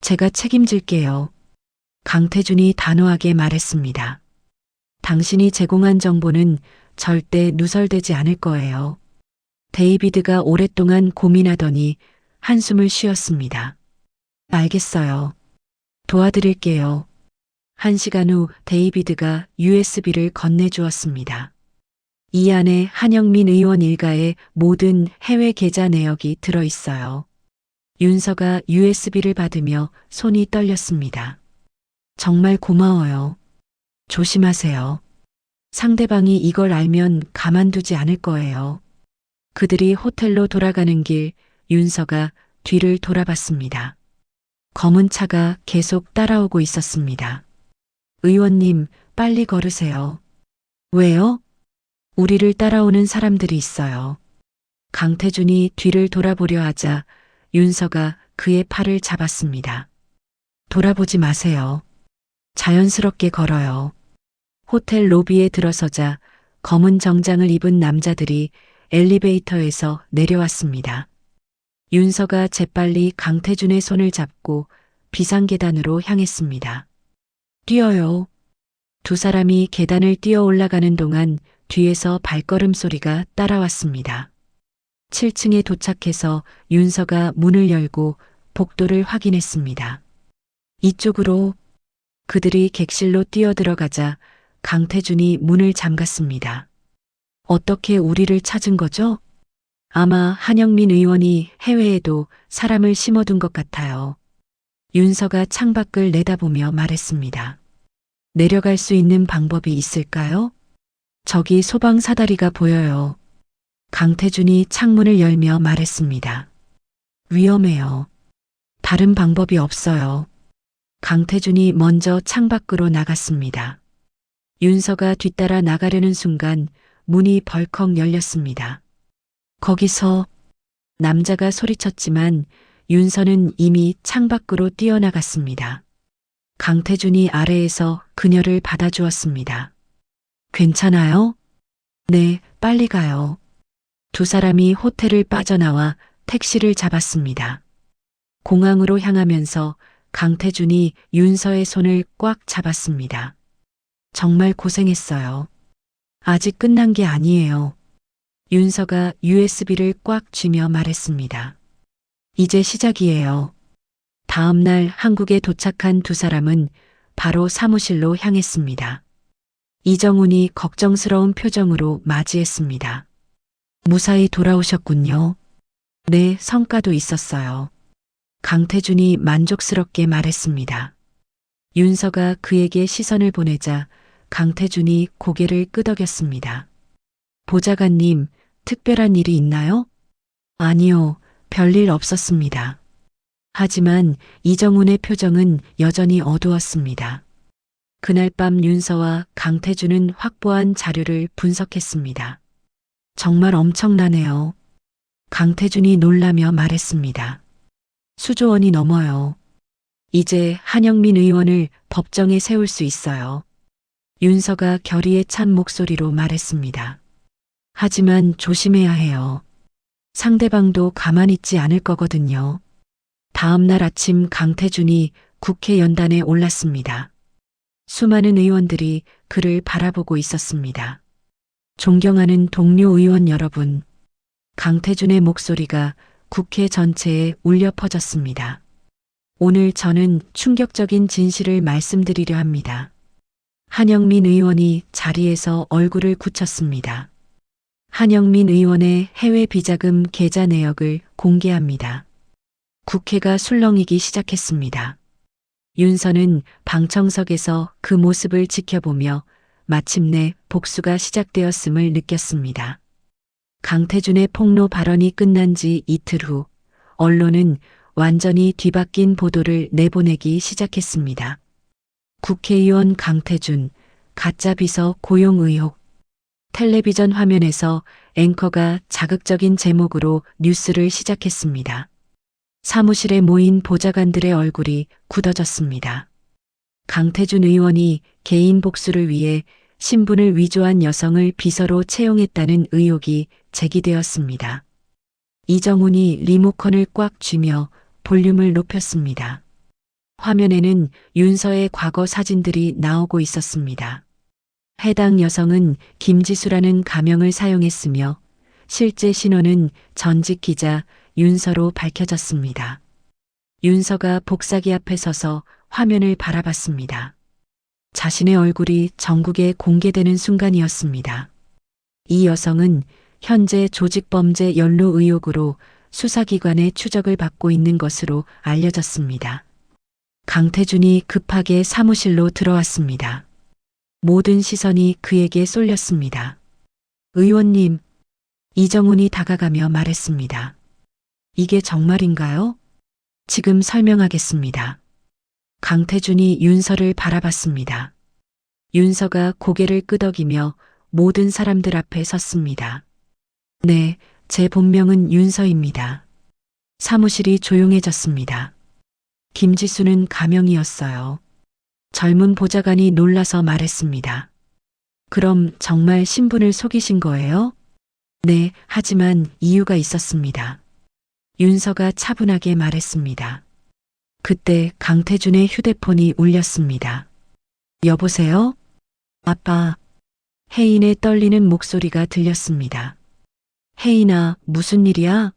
제가 책임질게요. 강태준이 단호하게 말했습니다. 당신이 제공한 정보는 절대 누설되지 않을 거예요. 데이비드가 오랫동안 고민하더니 한숨을 쉬었습니다. 알겠어요. 도와드릴게요. 1시간 후 데이비드가 USB를 건네주었습니다. 이 안에 한영민 의원 일가의 모든 해외 계좌 내역이 들어있어요. 윤서가 USB를 받으며 손이 떨렸습니다. 정말 고마워요. 조심하세요. 상대방이 이걸 알면 가만두지 않을 거예요. 그들이 호텔로 돌아가는 길 윤서가 뒤를 돌아봤습니다. 검은 차가 계속 따라오고 있었습니다. 의원님, 빨리 걸으세요. 왜요? 우리를 따라오는 사람들이 있어요. 강태준이 뒤를 돌아보려 하자 윤서가 그의 팔을 잡았습니다. 돌아보지 마세요. 자연스럽게 걸어요. 호텔 로비에 들어서자 검은 정장을 입은 남자들이 엘리베이터에서 내려왔습니다. 윤서가 재빨리 강태준의 손을 잡고 비상계단으로 향했습니다. 뛰어요. 두 사람이 계단을 뛰어 올라가는 동안 뒤에서 발걸음 소리가 따라왔습니다. 7층에 도착해서 윤서가 문을 열고 복도를 확인했습니다. 이쪽으로. 그들이 객실로 뛰어들어가자 강태준이 문을 잠갔습니다. 어떻게 우리를 찾은 거죠? 아마 한영민 의원이 해외에도 사람을 심어둔 것 같아요. 윤서가 창밖을 내다보며 말했습니다. 내려갈 수 있는 방법이 있을까요? 저기 소방 사다리가 보여요. 강태준이 창문을 열며 말했습니다. 위험해요. 다른 방법이 없어요. 강태준이 먼저 창밖으로 나갔습니다. 윤서가 뒤따라 나가려는 순간 문이 벌컥 열렸습니다. 거기서 남자가 소리쳤지만 윤서는 이미 창밖으로 뛰어나갔습니다. 강태준이 아래에서 그녀를 받아주었습니다. 괜찮아요? 네, 빨리 가요. 두 사람이 호텔을 빠져나와 택시를 잡았습니다. 공항으로 향하면서 강태준이 윤서의 손을 꽉 잡았습니다. 정말 고생했어요. 아직 끝난 게 아니에요. 윤서가 USB를 꽉 쥐며 말했습니다. 이제 시작이에요. 다음 날 한국에 도착한 두 사람은 바로 사무실로 향했습니다. 이정훈이 걱정스러운 표정으로 맞이했습니다. 무사히 돌아오셨군요. 네, 성과도 있었어요. 강태준이 만족스럽게 말했습니다. 윤서가 그에게 시선을 보내자 강태준이 고개를 끄덕였습니다. 보좌관님, 특별한 일이 있나요? 아니요, 별일 없었습니다. 하지만 이정훈의 표정은 여전히 어두웠습니다. 그날 밤 윤서와 강태준은 확보한 자료를 분석했습니다. 정말 엄청나네요. 강태준이 놀라며 말했습니다. 수조 원이 넘어요. 이제 한영민 의원을 법정에 세울 수 있어요. 윤서가 결의에 찬 목소리로 말했습니다. 하지만 조심해야 해요. 상대방도 가만히 있지 않을 거거든요. 다음 날 아침 강태준이 국회 연단에 올랐습니다. 수많은 의원들이 그를 바라보고 있었습니다. 존경하는 동료 의원 여러분, 강태준의 목소리가 국회 전체에 울려 퍼졌습니다. 오늘 저는 충격적인 진실을 말씀드리려 합니다. 한영민 의원이 자리에서 얼굴을 굳혔습니다. 한영민 의원의 해외 비자금 계좌 내역을 공개합니다. 국회가 술렁이기 시작했습니다. 윤서는 방청석에서 그 모습을 지켜보며 마침내 복수가 시작되었음을 느꼈습니다. 강태준의 폭로 발언이 끝난 지 이틀 후 언론은 완전히 뒤바뀐 보도를 내보내기 시작했습니다. 국회의원 강태준, 가짜 비서 고용 의혹. 텔레비전 화면에서 앵커가 자극적인 제목으로 뉴스를 시작했습니다. 사무실에 모인 보좌관들의 얼굴이 굳어졌습니다. 강태준 의원이 개인 복수를 위해 신분을 위조한 여성을 비서로 채용했다는 의혹이 제기되었습니다. 이정훈이 리모컨을 꽉 쥐며 볼륨을 높였습니다. 화면에는 윤서의 과거 사진들이 나오고 있었습니다. 해당 여성은 김지수라는 가명을 사용했으며 실제 신원은 전직 기자 윤서로 밝혀졌습니다. 윤서가 복사기 앞에 서서 화면을 바라봤습니다. 자신의 얼굴이 전국에 공개되는 순간이었습니다. 이 여성은 현재 조직범죄 연루 의혹으로 수사기관의 추적을 받고 있는 것으로 알려졌습니다. 강태준이 급하게 사무실로 들어왔습니다. 모든 시선이 그에게 쏠렸습니다. 의원님, 이정훈이 다가가며 말했습니다. 이게 정말인가요? 지금 설명하겠습니다. 강태준이 윤서를 바라봤습니다. 윤서가 고개를 끄덕이며 모든 사람들 앞에 섰습니다. 네, 제 본명은 윤서입니다. 사무실이 조용해졌습니다. 김지수는 가명이었어요. 젊은 보좌관이 놀라서 말했습니다. 그럼 정말 신분을 속이신 거예요? 네, 하지만 이유가 있었습니다. 윤서가 차분하게 말했습니다. 그때 강태준의 휴대폰이 울렸습니다. 여보세요? 아빠. 혜인의 떨리는 목소리가 들렸습니다. 혜인아, 무슨 일이야?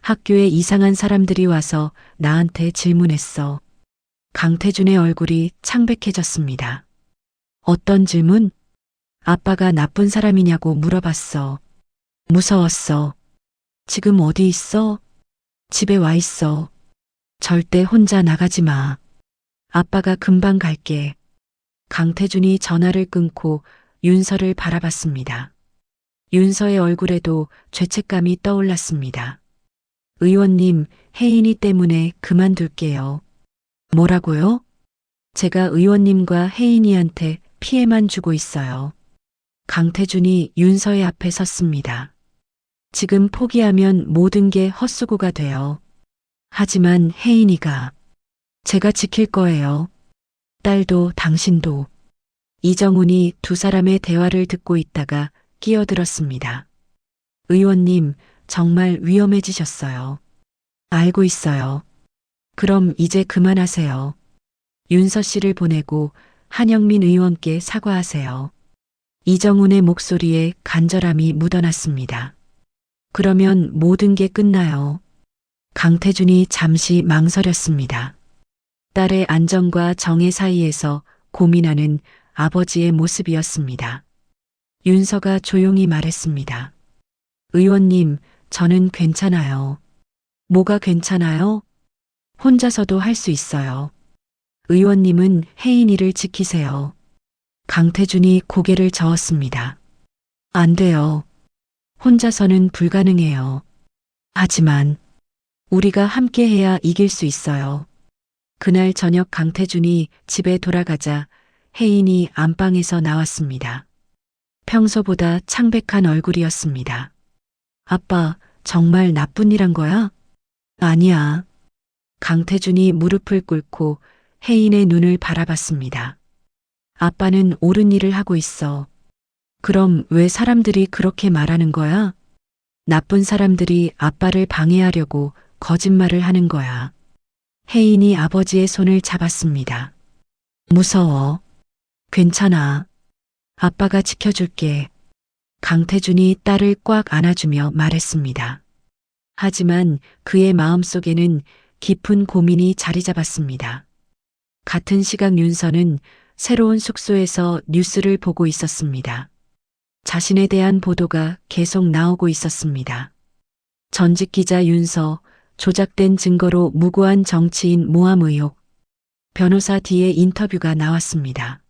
학교에 이상한 사람들이 와서 나한테 질문했어. 강태준의 얼굴이 창백해졌습니다. 어떤 질문? 아빠가 나쁜 사람이냐고 물어봤어. 무서웠어. 지금 어디 있어? 집에 와 있어. 절대 혼자 나가지 마. 아빠가 금방 갈게. 강태준이 전화를 끊고 윤서를 바라봤습니다. 윤서의 얼굴에도 죄책감이 떠올랐습니다. 의원님, 혜인이 때문에 그만둘게요. 뭐라고요? 제가 의원님과 혜인이한테 피해만 주고 있어요. 강태준이 윤서의 앞에 섰습니다. 지금 포기하면 모든 게 헛수고가 돼요. 하지만 혜인이가 제가 지킬 거예요. 딸도 당신도. 이정훈이 두 사람의 대화를 듣고 있다가 끼어들었습니다. 의원님, 정말 위험해지셨어요. 알고 있어요. 그럼 이제 그만하세요. 윤서 씨를 보내고 한영민 의원께 사과하세요. 이정훈의 목소리에 간절함이 묻어났습니다. 그러면 모든 게 끝나요. 강태준이 잠시 망설였습니다. 딸의 안정과 정의 사이에서 고민하는 아버지의 모습이었습니다. 윤서가 조용히 말했습니다. 의원님, 저는 괜찮아요. 뭐가 괜찮아요? 혼자서도 할 수 있어요. 의원님은 혜인이를 지키세요. 강태준이 고개를 저었습니다. 안 돼요. 혼자서는 불가능해요. 하지만 우리가 함께해야 이길 수 있어요. 그날 저녁 강태준이 집에 돌아가자 혜인이 안방에서 나왔습니다. 평소보다 창백한 얼굴이었습니다. 아빠, 정말 나쁜 일 한 거야? 아니야. 강태준이 무릎을 꿇고 혜인의 눈을 바라봤습니다. 아빠는 옳은 일을 하고 있어. 그럼 왜 사람들이 그렇게 말하는 거야? 나쁜 사람들이 아빠를 방해하려고 거짓말을 하는 거야. 혜인이 아버지의 손을 잡았습니다. 무서워. 괜찮아. 아빠가 지켜줄게. 강태준이 딸을 꽉 안아주며 말했습니다. 하지만 그의 마음속에는 깊은 고민이 자리 잡았습니다. 같은 시각 윤서는 새로운 숙소에서 뉴스를 보고 있었습니다. 자신에 대한 보도가 계속 나오고 있었습니다. 전직 기자 윤서, 조작된 증거로 무고한 정치인 모함 의혹, 변호사 D의 인터뷰가 나왔습니다.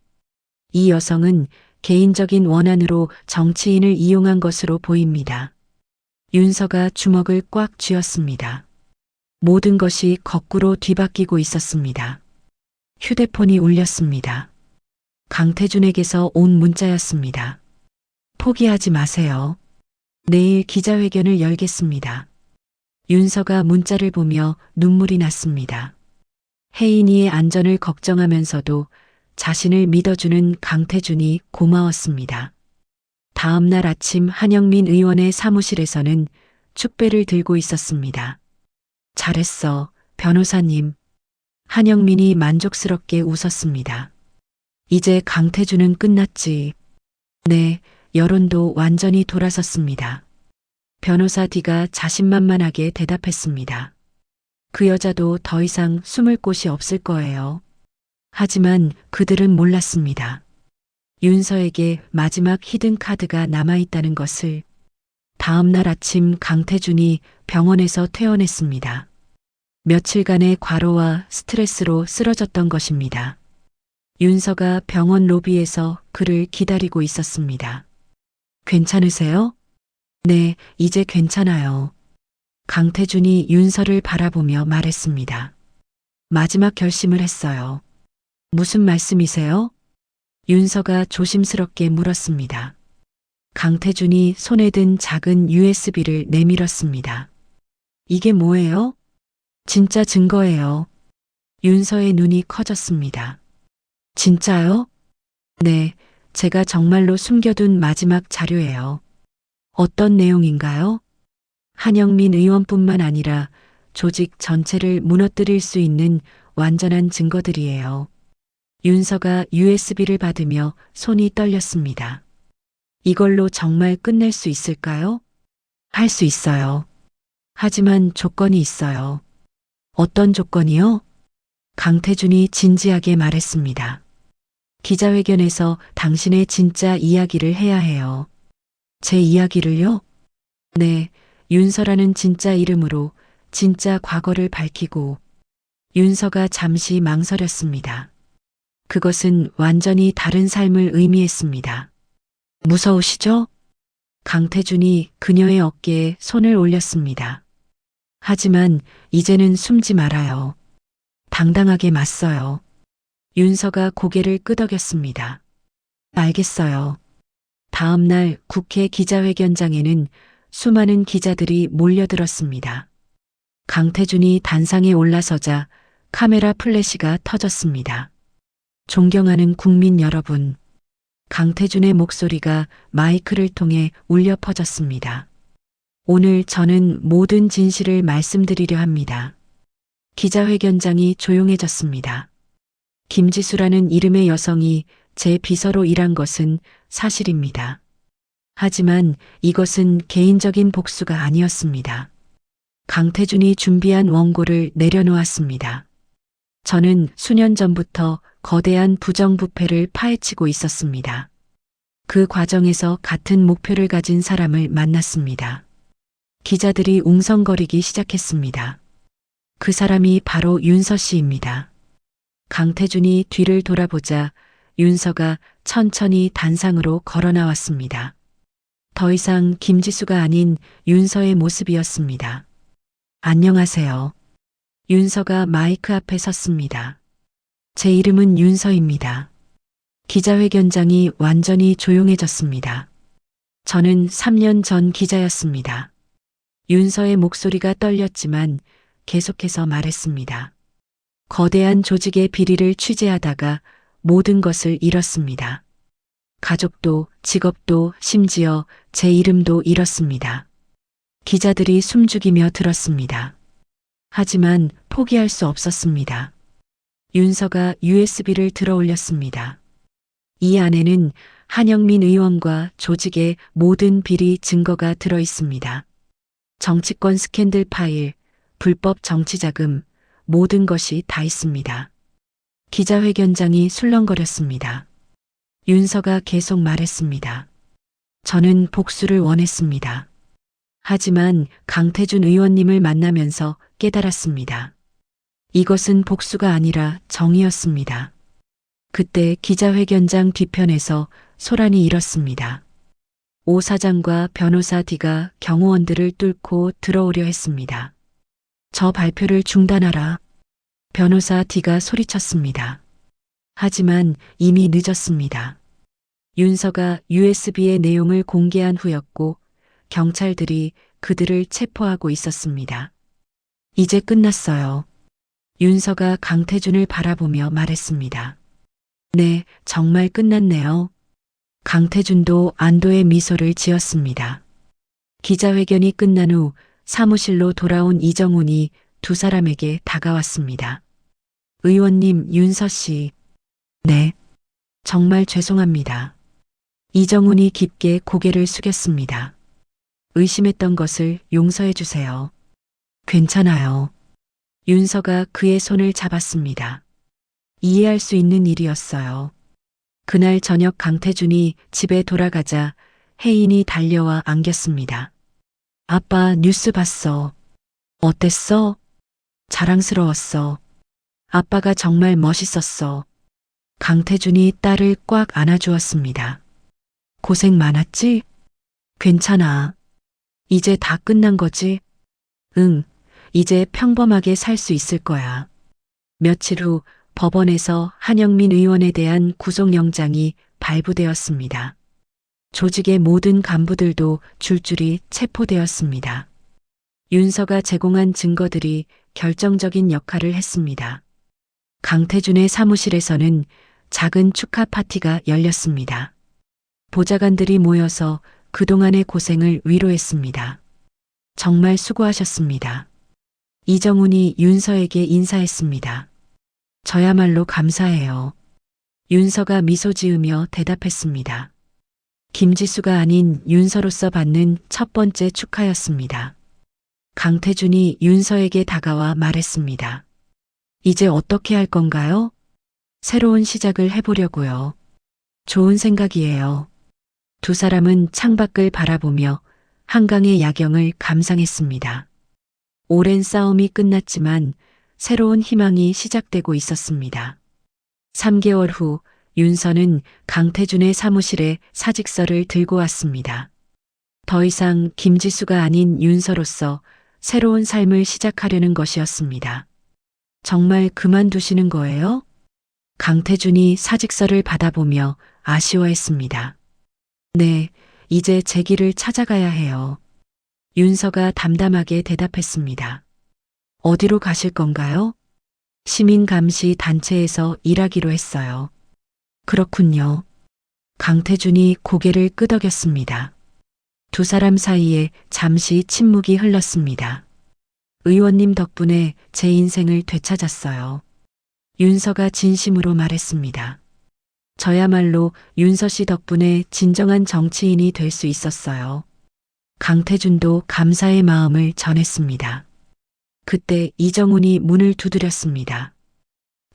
이 여성은 개인적인 원한으로 정치인을 이용한 것으로 보입니다. 윤서가 주먹을 꽉 쥐었습니다. 모든 것이 거꾸로 뒤바뀌고 있었습니다. 휴대폰이 울렸습니다. 강태준에게서 온 문자였습니다. 포기하지 마세요. 내일 기자회견을 열겠습니다. 윤서가 문자를 보며 눈물이 났습니다. 혜인이의 안전을 걱정하면서도 자신을 믿어주는 강태준이 고마웠습니다. 다음 날 아침 한영민 의원의 사무실에서는 축배를 들고 있었습니다. 잘했어, 변호사님. 한영민이 만족스럽게 웃었습니다. 이제 강태준은 끝났지. 네, 여론도 완전히 돌아섰습니다. 변호사 D가 자신만만하게 대답했습니다. 그 여자도 더 이상 숨을 곳이 없을 거예요. 하지만 그들은 몰랐습니다. 윤서에게 마지막 히든 카드가 남아있다는 것을. 다음 날 아침 강태준이 병원에서 퇴원했습니다. 며칠간의 과로와 스트레스로 쓰러졌던 것입니다. 윤서가 병원 로비에서 그를 기다리고 있었습니다. 괜찮으세요? 네, 이제 괜찮아요. 강태준이 윤서를 바라보며 말했습니다. 마지막 결심을 했어요. 무슨 말씀이세요? 윤서가 조심스럽게 물었습니다. 강태준이 손에 든 작은 USB를 내밀었습니다. 이게 뭐예요? 진짜 증거예요. 윤서의 눈이 커졌습니다. 진짜요? 네, 제가 정말로 숨겨둔 마지막 자료예요. 어떤 내용인가요? 한영민 의원뿐만 아니라 조직 전체를 무너뜨릴 수 있는 완전한 증거들이에요. 윤서가 USB를 받으며 손이 떨렸습니다. 이걸로 정말 끝낼 수 있을까요? 할 수 있어요. 하지만 조건이 있어요. 어떤 조건이요? 강태준이 진지하게 말했습니다. 기자회견에서 당신의 진짜 이야기를 해야 해요. 제 이야기를요? 네, 윤서라는 진짜 이름으로 진짜 과거를 밝히고. 윤서가 잠시 망설였습니다. 그것은 완전히 다른 삶을 의미했습니다. 무서우시죠? 강태준이 그녀의 어깨에 손을 올렸습니다. 하지만 이제는 숨지 말아요. 당당하게 맞서요. 윤서가 고개를 끄덕였습니다. 알겠어요. 다음 날 국회 기자회견장에는 수많은 기자들이 몰려들었습니다. 강태준이 단상에 올라서자 카메라 플래시가 터졌습니다. 존경하는 국민 여러분. 강태준의 목소리가 마이크를 통해 울려 퍼졌습니다. 오늘 저는 모든 진실을 말씀드리려 합니다. 기자회견장이 조용해졌습니다. 김지수라는 이름의 여성이 제 비서로 일한 것은 사실입니다. 하지만 이것은 개인적인 복수가 아니었습니다. 강태준이 준비한 원고를 내려놓았습니다. 저는 수년 전부터 거대한 부정부패를 파헤치고 있었습니다. 그 과정에서 같은 목표를 가진 사람을 만났습니다. 기자들이 웅성거리기 시작했습니다. 그 사람이 바로 윤서 씨입니다. 강태준이 뒤를 돌아보자 윤서가 천천히 단상으로 걸어 나왔습니다. 더 이상 김지수가 아닌 윤서의 모습이었습니다. 안녕하세요. 윤서가 마이크 앞에 섰습니다. 제 이름은 윤서입니다. 기자회견장이 완전히 조용해졌습니다. 저는 3년 전 기자였습니다. 윤서의 목소리가 떨렸지만 계속해서 말했습니다. 거대한 조직의 비리를 취재하다가 모든 것을 잃었습니다. 가족도, 직업도, 심지어 제 이름도 잃었습니다. 기자들이 숨죽이며 들었습니다. 하지만 포기할 수 없었습니다. 윤서가 USB를 들어 올렸습니다. 이 안에는 한영민 의원과 조직의 모든 비리 증거가 들어 있습니다. 정치권 스캔들 파일, 불법 정치자금, 모든 것이 다 있습니다. 기자회견장이 술렁거렸습니다. 윤서가 계속 말했습니다. 저는 복수를 원했습니다. 하지만 강태준 의원님을 만나면서 깨달았습니다. 이것은 복수가 아니라 정의였습니다. 그때 기자회견장 뒤편에서 소란이 일었습니다. 오 사장과 변호사 D가 경호원들을 뚫고 들어오려 했습니다. 저 발표를 중단하라. 변호사 D가 소리쳤습니다. 하지만 이미 늦었습니다. 윤서가 USB의 내용을 공개한 후였고 경찰들이 그들을 체포하고 있었습니다. 이제 끝났어요. 윤서가 강태준을 바라보며 말했습니다. 네, 정말 끝났네요. 강태준도 안도의 미소를 지었습니다. 기자회견이 끝난 후 사무실로 돌아온 이정훈이 두 사람에게 다가왔습니다. 의원님, 윤서 씨. 네. 정말 죄송합니다. 이정훈이 깊게 고개를 숙였습니다. 의심했던 것을 용서해 주세요. 괜찮아요. 윤서가 그의 손을 잡았습니다. 이해할 수 있는 일이었어요. 그날 저녁 강태준이 집에 돌아가자 혜인이 달려와 안겼습니다. 아빠 뉴스 봤어. 어땠어? 자랑스러웠어. 아빠가 정말 멋있었어. 강태준이 딸을 꽉 안아주었습니다. 고생 많았지? 괜찮아. 이제 다 끝난 거지? 응, 이제 평범하게 살 수 있을 거야. 며칠 후 법원에서 한영민 의원에 대한 구속영장이 발부되었습니다. 조직의 모든 간부들도 줄줄이 체포되었습니다. 윤서가 제공한 증거들이 결정적인 역할을 했습니다. 강태준의 사무실에서는 작은 축하 파티가 열렸습니다. 보좌관들이 모여서 그동안의 고생을 위로했습니다. 정말 수고하셨습니다. 이정훈이 윤서에게 인사했습니다. 저야말로 감사해요. 윤서가 미소 지으며 대답했습니다. 김지수가 아닌 윤서로서 받는 첫 번째 축하였습니다. 강태준이 윤서에게 다가와 말했습니다. 이제 어떻게 할 건가요? 새로운 시작을 해보려고요. 좋은 생각이에요. 두 사람은 창밖을 바라보며 한강의 야경을 감상했습니다. 오랜 싸움이 끝났지만 새로운 희망이 시작되고 있었습니다. 3개월 후 윤서는 강태준의 사무실에 사직서를 들고 왔습니다. 더 이상 김지수가 아닌 윤서로서 새로운 삶을 시작하려는 것이었습니다. 정말 그만두시는 거예요? 강태준이 사직서를 받아보며 아쉬워했습니다. 네, 이제 제 길을 찾아가야 해요. 윤서가 담담하게 대답했습니다. 어디로 가실 건가요? 시민감시 단체에서 일하기로 했어요. 그렇군요. 강태준이 고개를 끄덕였습니다. 두 사람 사이에 잠시 침묵이 흘렀습니다. 의원님 덕분에 제 인생을 되찾았어요. 윤서가 진심으로 말했습니다. 저야말로 윤서 씨 덕분에 진정한 정치인이 될 수 있었어요. 강태준도 감사의 마음을 전했습니다. 그때 이정훈이 문을 두드렸습니다.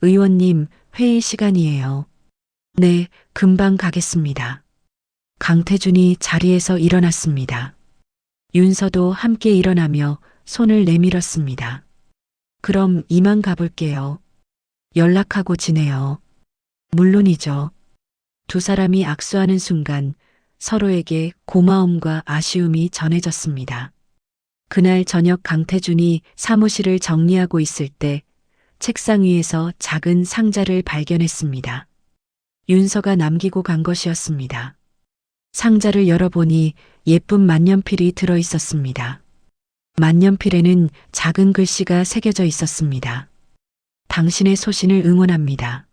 의원님, 회의 시간이에요. 네, 금방 가겠습니다. 강태준이 자리에서 일어났습니다. 윤서도 함께 일어나며 손을 내밀었습니다. 그럼 이만 가볼게요. 연락하고 지내요. 물론이죠. 두 사람이 악수하는 순간 서로에게 고마움과 아쉬움이 전해졌습니다. 그날 저녁 강태준이 사무실을 정리하고 있을 때 책상 위에서 작은 상자를 발견했습니다. 윤서가 남기고 간 것이었습니다. 상자를 열어보니 예쁜 만년필이 들어 있었습니다. 만년필에는 작은 글씨가 새겨져 있었습니다. 당신의 소신을 응원합니다.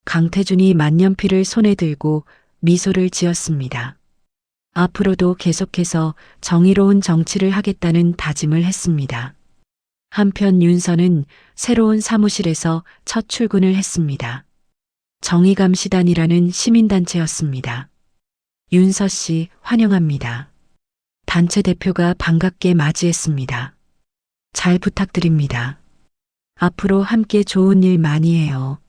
강태준이 만년필을 손에 들고 미소를 지었습니다. 앞으로도 계속해서 정의로운 정치를 하겠다는 다짐을 했습니다. 한편 윤서는 새로운 사무실에서 첫 출근을 했습니다. 정의감시단이라는 시민단체였습니다. 윤서 씨 환영합니다. 단체 대표가 반갑게 맞이했습니다. 잘 부탁드립니다. 앞으로 함께 좋은 일 많이 해요.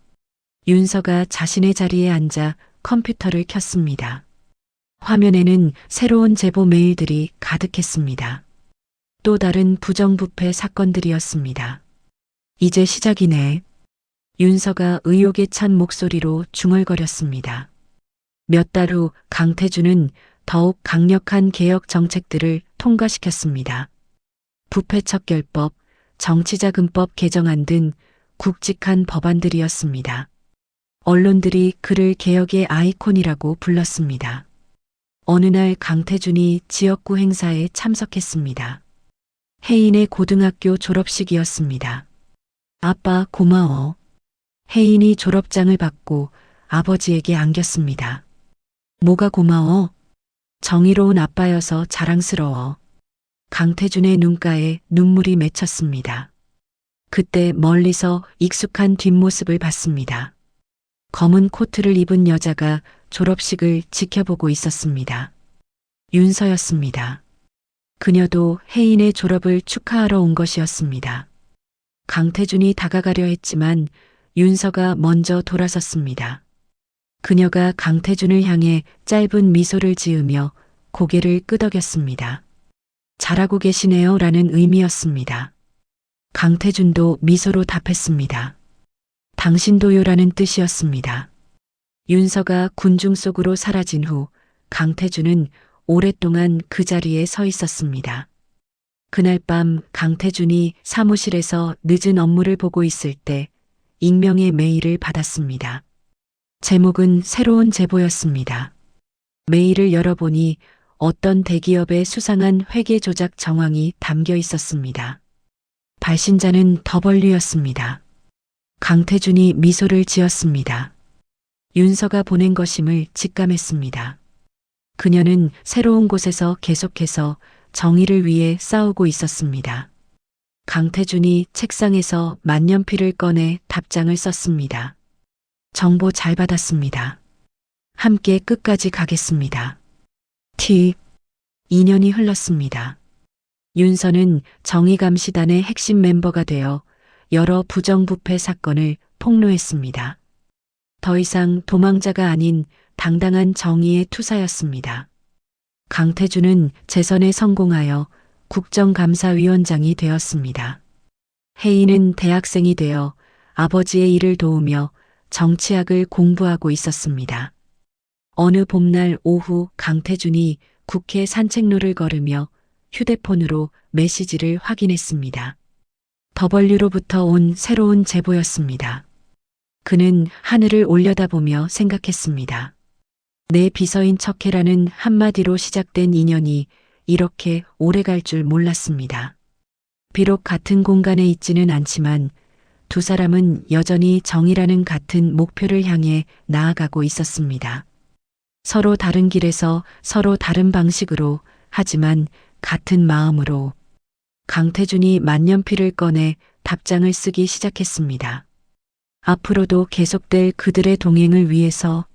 윤서가 자신의 자리에 앉아 컴퓨터를 켰습니다. 화면에는 새로운 제보 메일들이 가득했습니다. 또 다른 부정부패 사건들이었습니다. 이제 시작이네. 윤서가 의욕에 찬 목소리로 중얼거렸습니다. 몇 달 후 강태준은 더욱 강력한 개혁 정책들을 통과시켰습니다. 부패척결법, 정치자금법 개정안 등 굵직한 법안들이었습니다. 언론들이 그를 개혁의 아이콘이라고 불렀습니다. 어느 날 강태준이 지역구 행사에 참석했습니다. 혜인의 고등학교 졸업식이었습니다. 아빠 고마워. 혜인이 졸업장을 받고 아버지에게 안겼습니다. 뭐가 고마워? 정의로운 아빠여서 자랑스러워. 강태준의 눈가에 눈물이 맺혔습니다. 그때 멀리서 익숙한 뒷모습을 봤습니다. 검은 코트를 입은 여자가 졸업식을 지켜보고 있었습니다. 윤서였습니다. 그녀도 혜인의 졸업을 축하하러 온 것이었습니다. 강태준이 다가가려 했지만 윤서가 먼저 돌아섰습니다. 그녀가 강태준을 향해 짧은 미소를 지으며 고개를 끄덕였습니다. 잘하고 계시네요 라는 의미였습니다. 강태준도 미소로 답했습니다. 당신도요라는 뜻이었습니다. 윤서가 군중 속으로 사라진 후 강태준은 오랫동안 그 자리에 서 있었습니다. 그날 밤 강태준이 사무실에서 늦은 업무를 보고 있을 때 익명의 메일을 받았습니다. 제목은 새로운 제보였습니다. 메일을 열어보니 어떤 대기업의 수상한 회계 조작 정황이 담겨 있었습니다. 발신자는 더벌류였습니다. 강태준이 미소를 지었습니다. 윤서가 보낸 것임을 직감했습니다. 그녀는 새로운 곳에서 계속해서 정의를 위해 싸우고 있었습니다. 강태준이 책상에서 만년필을 꺼내 답장을 썼습니다. 정보 잘 받았습니다. 함께 끝까지 가겠습니다. 팁. 2년이 흘렀습니다. 윤서는 정의감시단의 핵심 멤버가 되어 여러 부정부패 사건을 폭로했습니다. 더 이상 도망자가 아닌 당당한 정의의 투사였습니다. 강태준은 재선에 성공하여 국정감사위원장이 되었습니다. 혜인은 대학생이 되어 아버지의 일을 도우며 정치학을 공부하고 있었습니다. 어느 봄날 오후 강태준이 국회 산책로를 걸으며 휴대폰으로 메시지를 확인했습니다. 더벌유로부터 온 새로운 제보였습니다. 그는 하늘을 올려다보며 생각했습니다. 내 비서인 척해라는 한마디로 시작된 인연이 이렇게 오래 갈 줄 몰랐습니다. 비록 같은 공간에 있지는 않지만 두 사람은 여전히 정의라는 같은 목표를 향해 나아가고 있었습니다. 서로 다른 길에서 서로 다른 방식으로 하지만 같은 마음으로 강태준이 만년필을 꺼내 답장을 쓰기 시작했습니다. 앞으로도 계속될 그들의 동행을 위해서